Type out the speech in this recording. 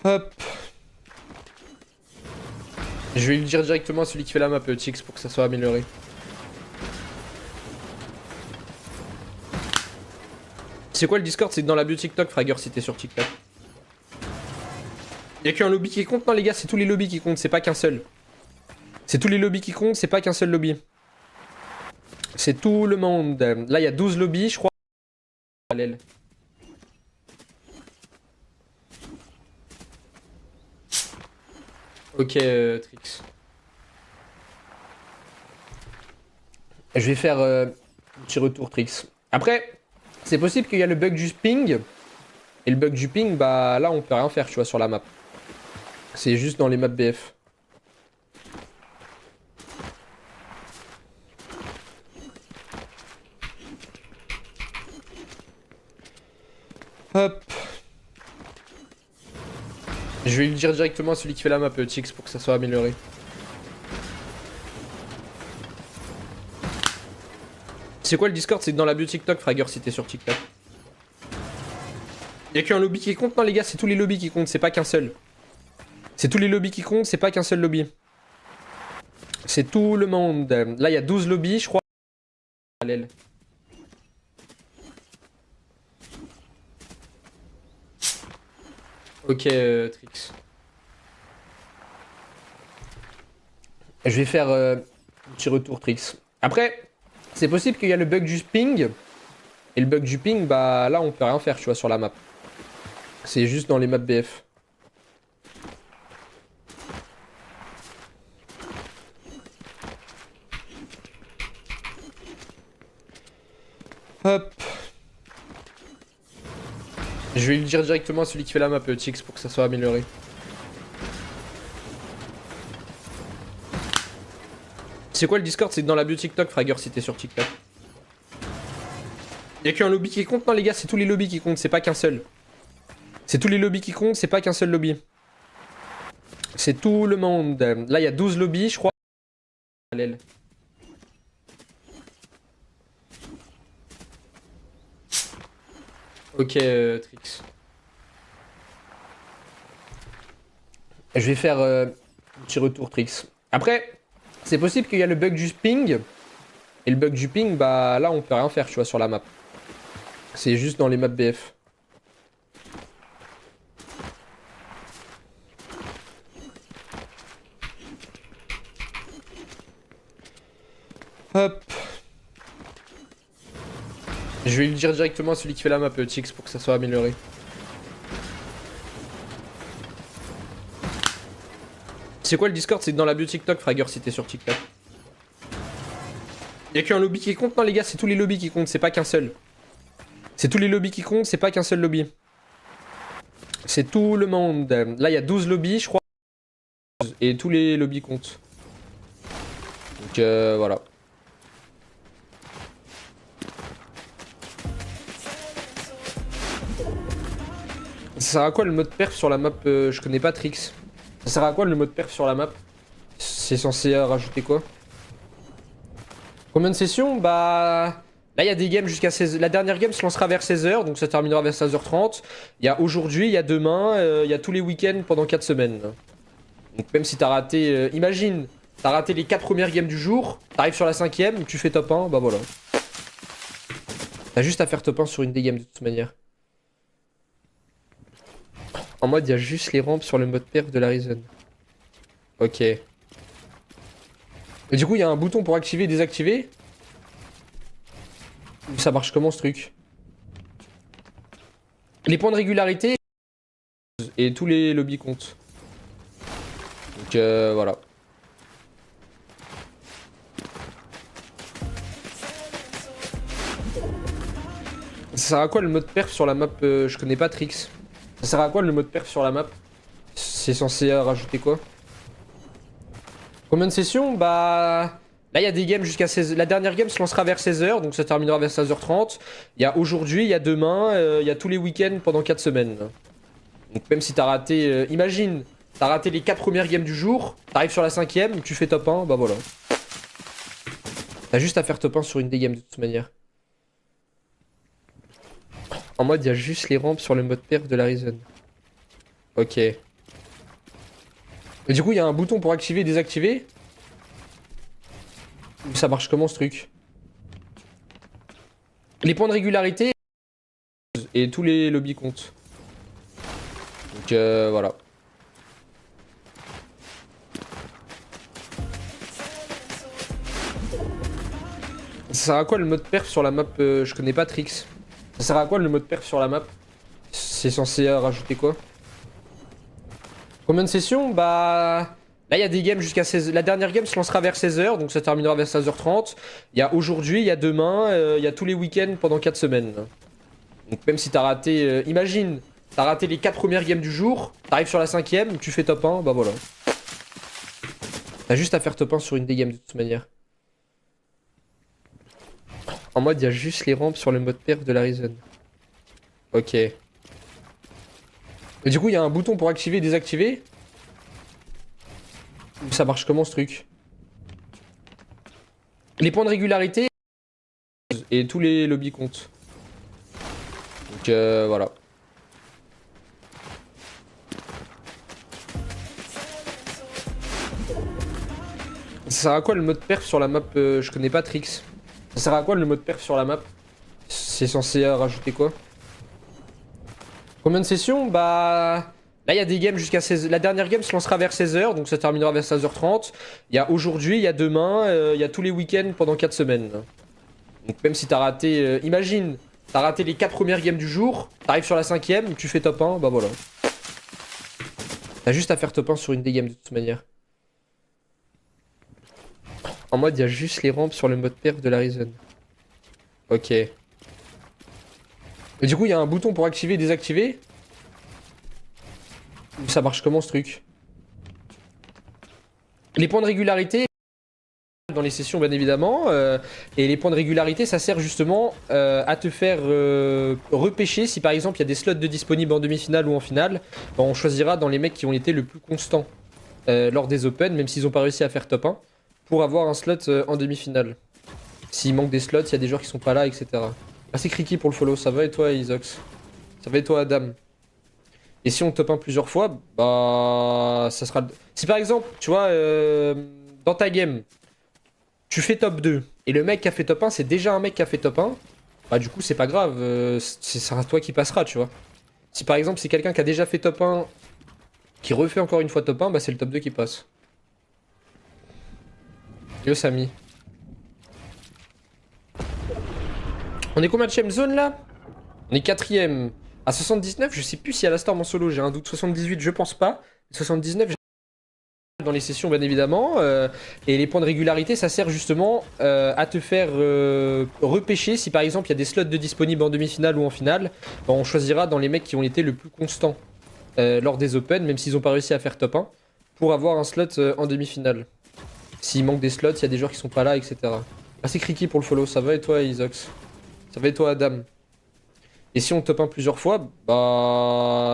Hop. Je vais lui dire directement à celui qui fait la map, Tix, pour que ça soit amélioré. C'est quoi le Discord? C'est dans la bio TikTok, Fragger, si t'es sur TikTok. Y'a qu'un lobby qui compte? Non, les gars, c'est tous les lobbies qui comptent, c'est pas qu'un seul. C'est tous les lobbies qui comptent, c'est pas qu'un seul lobby. C'est tout le monde. Là, il y a 12 lobbies, je crois. Parallèle. Ok, Trix. Je vais faire un petit retour, Trix. Après, c'est possible qu'il y a le bug du ping. Et le bug du ping, bah là, on peut rien faire, tu vois, sur la map. C'est juste dans les maps BF. Hop. Je vais lui dire directement à celui qui fait la map, Tix, pour que ça soit amélioré. C'est quoi le Discord? C'est dans la bio TikTok, Fragger, si t'es sur TikTok. Y'a qu'un lobby qui compte? Non, les gars, c'est tous les lobbies qui comptent, c'est pas qu'un seul. C'est tous les lobbies qui comptent, c'est pas qu'un seul lobby. C'est tout le monde. Là, il y a 12 lobbies, je crois. Parallèle. Ok, Trix. Je vais faire un petit retour, Trix. Après, c'est possible qu'il y a le bug du ping. Et le bug du ping, bah là, on peut rien faire, tu vois, sur la map. C'est juste dans les maps BF. Hop. Je vais lui dire directement à celui qui fait la map, Tix, pour que ça soit amélioré. C'est quoi le Discord? C'est dans la bio TikTok, Fragger, si t'es sur TikTok. Y'a qu'un lobby qui compte? Non, les gars, c'est tous les lobbies qui comptent, c'est pas qu'un seul. C'est tous les lobbies qui comptent, c'est pas qu'un seul lobby. C'est tout le monde. Là, il y a 12 lobbies, je crois. Parallèle. Ok, Trix. Je vais faire un petit retour, Trix. Après, c'est possible qu'il y a le bug du ping. Et le bug du ping, bah là, on peut rien faire, tu vois, sur la map. C'est juste dans les maps BF. Hop. Je vais lui dire directement à celui qui fait la map, Tix, pour que ça soit amélioré. C'est quoi le Discord? C'est dans la bio TikTok, Fragger, si t'es sur TikTok. Y'a qu'un lobby qui compte? Non, les gars, c'est tous les lobbies qui comptent, c'est pas qu'un seul. C'est tous les lobbies qui comptent, c'est pas qu'un seul lobby. C'est tout le monde. Là, il y a 12 lobbies, je crois. Et tous les lobbies comptent. Donc voilà. Ça sert à quoi le mode perf sur la map? Je connais pas Trix. Ça sert à quoi le mode perf sur la map? C'est censé rajouter quoi? Combien de sessions? Bah... Là, il y a des games jusqu'à 16... La dernière game se lancera vers 16h, donc ça terminera vers 16h30. Il y a aujourd'hui, il y a demain, il y a tous les week-ends pendant 4 semaines. Donc même si t'as raté... imagine, t'as raté les 4 premières games du jour, t'arrives sur la 5ème, tu fais top 1, bah voilà. T'as juste à faire top 1 sur une des games de toute manière. En mode, il y a juste les rampes sur le mode perf de l'Arizona. Ok. Et du coup, il y a un bouton pour activer et désactiver. Ça marche comment ce truc? Les points de régularité et tous les lobbies comptent. Donc voilà. Ça sert à quoi le mode perf sur la map? Je connais pas Trix. Ça sert à quoi le mode perf sur la map? C'est censé rajouter quoi? Combien de sessions? Bah... Là, il y a des games jusqu'à 16... La dernière game se lancera vers 16h, donc ça terminera vers 16h30. Il y a aujourd'hui, il y a demain, il y a tous les week-ends pendant 4 semaines. Donc même si t'as raté... imagine, t'as raté les 4 premières games du jour, t'arrives sur la 5ème, tu fais top 1, bah voilà. T'as juste à faire top 1 sur une des games de toute manière. En mode, il y a juste les rampes sur le mode perf de l'Arizona. Ok. Et du coup, il y a un bouton pour activer et désactiver. Ça marche comment ce truc? Les points de régularité et tous les lobbies comptent. Donc voilà. Ça sert à quoi le mode perf sur la map? Je connais pas Trix. Ça sert à quoi le mode perf sur la map? C'est censé rajouter quoi? Combien de sessions? Bah... Là, il y a des games jusqu'à 16... La dernière game se lancera vers 16h, donc ça terminera vers 16h30. Il y a aujourd'hui, il y a demain, il y a tous les week-ends pendant 4 semaines. Donc même si t'as raté... imagine, t'as raté les 4 premières games du jour, t'arrives sur la 5ème, tu fais top 1, bah voilà. T'as juste à faire top 1 sur une des games de toute manière. En mode, il y a juste les rampes sur le mode perf de la Reason. Ok. Et du coup, il y a un bouton pour activer et désactiver. Ça marche comment ce truc? Les points de régularité et tous les lobbies comptent. Donc voilà. Ça sert à quoi le mode perf sur la map? Je connais pas Trix. Ça sert à quoi le mode perf sur la map? C'est censé rajouter quoi? Combien de sessions? Bah... Là, il y a des games jusqu'à 16... La dernière game se lancera vers 16h, donc ça terminera vers 16h30. Il y a aujourd'hui, il y a demain, il y a tous les week-ends pendant 4 semaines. Donc même si t'as raté... imagine, t'as raté les 4 premières games du jour, t'arrives sur la 5ème, tu fais top 1, bah voilà. T'as juste à faire top 1 sur une des games de toute manière. En mode, il y a juste les rampes sur le mode perf de la Reason. Ok. Et du coup, il y a un bouton pour activer et désactiver. Ça marche comment ce truc? Les points de régularité dans les sessions bien évidemment, et les points de régularité ça sert justement à te faire repêcher si par exemple il y a des slots de disponibles en demi-finale ou en finale, ben, on choisira dans les mecs qui ont été le plus constants lors des Open, même s'ils n'ont pas réussi à faire top 1, pour avoir un slot en demi-finale. S'il manque des slots, il y a des joueurs qui sont pas là, etc. Merci Kriki pour le follow, ça va et toi Isox? Ça va et toi Adam? Et si on top 1 plusieurs fois, bah ça sera... Si par exemple, tu vois, dans ta game, tu fais top 2, et le mec qui a fait top 1, c'est déjà un mec qui a fait top 1, bah du coup c'est pas grave, c'est sera toi qui passera, tu vois. Si par exemple c'est quelqu'un qui a déjà fait top 1, qui refait encore une fois top 1, bah c'est le top 2 qui passe. Yo Samy. On est combien de chem zone là? On est 4ème. À 79, je sais plus si à la Storm en solo, j'ai un doute. 78, je pense pas. 79, dans les sessions bien évidemment, et les points de régularité ça sert justement à te faire repêcher si par exemple il y a des slots de disponibles en demi-finale ou en finale, ben, on choisira dans les mecs qui ont été le plus constants lors des Open, même s'ils n'ont pas réussi à faire top 1, pour avoir un slot en demi-finale. S'il manque des slots, il y a des joueurs qui sont pas là, etc. Merci Kriki pour le follow, ça va et toi Isox? Ça va et toi Adam? Et si on top 1 plusieurs fois, bah...